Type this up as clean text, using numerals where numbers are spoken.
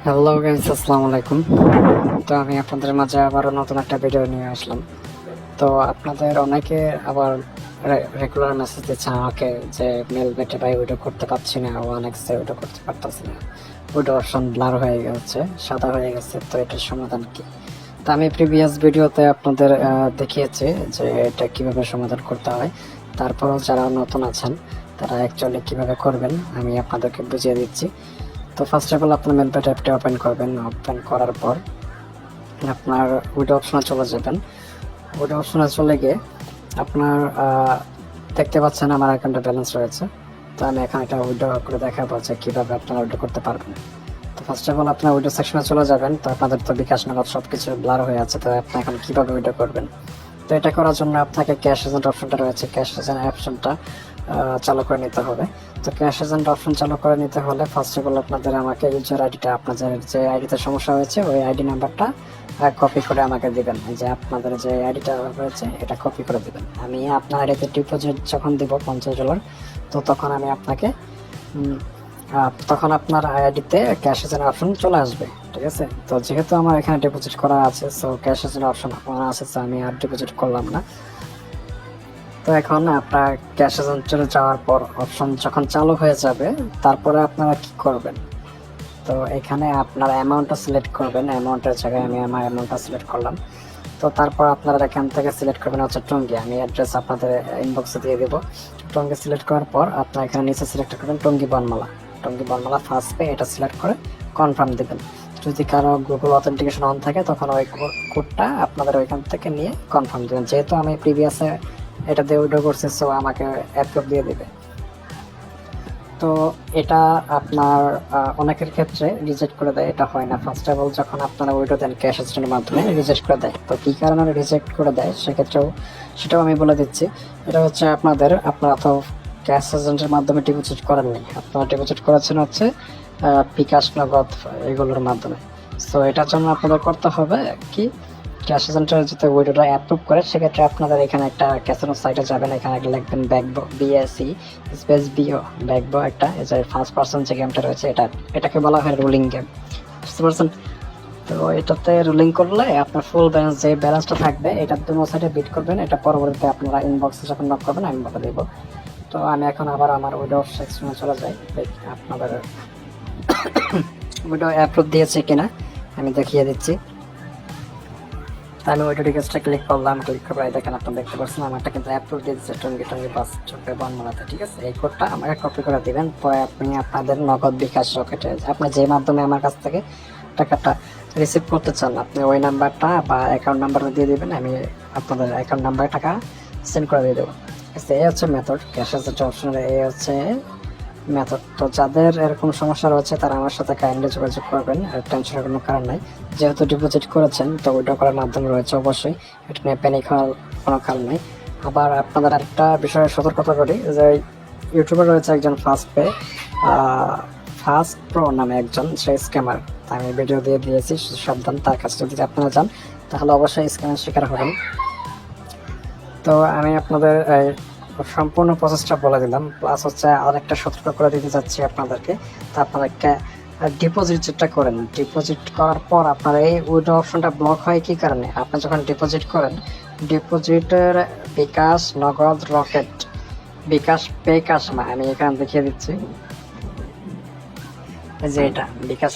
Hello guys, আসসালামু আলাইকুম। তো আমি আপনাদের মাঝে আবারও নতুন একটা ভিডিও নিয়ে আসলাম। তো আপনাদের অনেকে আবার রেগুলার মেসেজ দিচ্ছে আমাকে যে মেল বেটে ভাই ওইটা করতে পারছি না, ওয়ানেক্সে ওইটা করতে পারতেছি না, ওইটা অপশন ব্লার হয়ে গেছে, সাদা হয়ে গেছে। তো এটার সমাধান কি? তো আমি প্রিভিয়াস ভিডিওতে আপনাদের দেখিয়েছি যে এটা কিভাবে সমাধান করতে হয়। তারপরও যারা নতুন আছেন তারা অ্যাকচুয়ালি কিভাবে করবেন আমি আপনাদেরকে বুঝিয়ে দিচ্ছি। তো ফার্স্ট অফ অল আপনার মেলপ্যাড অ্যাপটা ওপেন করবেন। ওপেন করার পর আপনার উইডো অপশনে চলে যাবেন। উইডো অপশনে চলে গিয়ে আপনার দেখতে পাচ্ছেন আমার অ্যাকাউন্টে ব্যালেন্স রয়েছে। তো আমি এখানে একটা উইডো করে দেখাবো যে কীভাবে আপনারা উইডো করতে পারবেন। তো ফার্স্ট অফ অল আপনার উইডো সেকশনে চলে যাবেন। তো আপনাদের তো বিকাশ নগদ সব কিছু ব্লার হয়ে আছে, তো আপনি এখন কীভাবে উইডো করবেন? তো এটা করার জন্য আপনাকে ক্যাশ এজেন্ট অপশনটা রয়েছে, ক্যাশ এজেন্ট অপশনটা চালু করে নিতে হবে। তো ক্যাশ এজেন্ট অপশন চালু করে নিতে হলে ফার্স্ট অফ অল আপনাদের আমাকে ইউজার আইডিটা, আপনাদের যে আইডিতে সমস্যা হয়েছে ওই আইডি নাম্বারটা কপি করে আমাকে দিবেন। যে আপনাদের যে আইডিটা হয়েছে এটা কপি করে দিবেন। আমি আপনার আইডিতে ডিপোজিট যখন দিব $50, তো তখন আমি আপনাকে তখন আপনার আইডিতে ক্যাশ এজেন্ট অপশন চলে আসবে, ঠিক আছে? তো যেহেতু আমার এখানে ডিপোজিট করা আছে, সো ক্যাশ এজেন্ট অপশন আছে, তো আমি আর ডিপোজিট করলাম না। তো এখন আপনার ক্যাশ এজেন্টে যাওয়ার পর অপশন যখন চালু হয়ে যাবে তারপরে আপনারা কি করবেন? তো এখানে আপনার অ্যামাউন্টটা সিলেক্ট করবেন। অ্যামাউন্টের জায়গায় আমি আমার অ্যামাউন্টটা সিলেক্ট করলাম। তো তারপর আপনারা এখান থেকে সিলেক্ট করবেন হচ্ছে টঙ্গী। আমি অ্যাড্রেস আপনাদের ইনবক্সে দিয়ে দেবো। টঙ্গী সিলেক্ট করার পর আপনারা এখানে নিচে সিলেক্ট করবেন টঙ্গী বনমালা। টঙ্গী বনমালা ফার্স্ট পে, এটা সিলেক্ট করে কনফার্ম দেবেন। যদি কারো গুগল অথেন্টিকেশন অন থাকে তখন ওই কোডটা আপনাদের ওইখান থেকে নিয়ে কনফার্ম দেবেন। যেহেতু আমি প্রিভিয়াসে এটা দিয়ে উইড্রো করছি, সো আমাকে অ্যাপ্রুভ দিয়ে দেবে। তো এটা আপনার অনেকের ক্ষেত্রে রিজেক্ট করে দেয়, এটা হয় না। ফার্স্ট অফ অল যখন আপনারা উইড্রো দেন ক্যাশ এজেন্টের মাধ্যমে রিজেক্ট করে দেয়। তো কী কারণে রিজেক্ট করে দেয় সেক্ষেত্রেও সেটাও আমি বলে দিচ্ছি। এটা হচ্ছে আপনারা তো ক্যাশ এজেন্টের মাধ্যমে ডিপোজিট করেননি, আপনারা ডিপোজিট করেছেন হচ্ছে বিকাশ নগদ এগুলোর মাধ্যমে। সো এটার জন্য আপনাদের করতে হবে কি, ক্যাশ এজেন্টের যদি উইডোটা অ্যাপ্রুভ করে সেক্ষেত্রে আপনাদের এখানে একটা ক্যাসিনো সাইটে যাবেন, এখানে লিখবেন ব্যাকবো বিএসি স্পেস বিও ব্যাকবো, একটা যে ফার্স্ট পার্সন যে গেমটা রয়েছে এটাকে বলা হয় রুলিং গেম, বুঝতে পারছেন? তো এটাতে রুলিং করলে আপনার ফুল ব্যালেন্স যে ব্যালেন্সটা থাকবে এটা দুটো সাইডে বিট করবেন। এটা পরবর্তীতে আপনারা ইনবক্সে যখন নক করবেন আমি বলে দেবো। তো আমি এখন আবার আমার উইডো সেকশনে চলে যাই, আপনাদের উইডো অ্যাপ্রুভ দিয়েছে কিনা আমি দেখিয়ে দিচ্ছি। আমি ওইটা রিকোয়েস্টটা ক্লিক করলাম, ক্লিক করে দেখেন আপনারা দেখতে পাচ্ছেন আমারটা কিন্তু অ্যাপ্রুভ দিয়ে দিচ্ছে টঙ্গী বাস চোখে বনমালাতে, ঠিক আছে? এই কোডটা আমাকে কপি করে দিবেন, পরে আপনি আপনাদের নগদ বিকাশ রকেটে আপনি যে মাধ্যমে আমার কাছ থেকে টাকাটা রিসিভ করতে চান আপনি ওই নাম্বারটা বা অ্যাকাউন্ট নাম্বারটা দিয়ে দিবেন, আমি আপনাদের অ্যাকাউন্ট নাম্বারে টাকা সেন্ড করে দিয়ে দেবো। এই হচ্ছে মেথড, ক্যাশ এজেন্ট অপশনের এই হচ্ছে মেথড। তো যাদের এরকম সমস্যা রয়েছে তারা আমার সাথে কাইন্ডলি যোগাযোগ করবেন, আর টেনশনের কোনো কারণ নাই। যেহেতু ডিপোজিট করেছেন তো উইড্রো করার মাধ্যম রয়েছে, অবশ্যই এটা নিয়ে প্যানিক হওয়ার কোনো কারণ নেই। আবার আপনাদের আরেকটা বিষয়ে সতর্কতা করি যে ইউটিউবে রয়েছে একজন ফাস্ট প্রো নামে একজন, সে স্ক্যামার। আমি ভিডিও দিয়ে দিয়েছি, সাবধান, তার কাছে যদি আপনারা যান তাহলে অবশ্যই স্ক্যামের শিকার হবেন। তো আমি আপনাদের সম্পূর্ণ প্রসেসটা বলে দিলাম, প্লাস হচ্ছে আরেকটা সতর্ক করে দিতে যাচ্ছি আপনাদেরকে। তো আপনারা ডিপোজিট যেটা করেন, ডিপোজিট করার পর আপনার এই উইড্রো অপশনটা ব্লক হয় কি কারণে? আপনি যখন ডিপোজিট করেন, ডিপোজিটের বিকাশ নগদ রকেট বিকাশ পে কাশ, আমি এখানে দেখিয়ে দিচ্ছি, এই যে এটা বিকাশ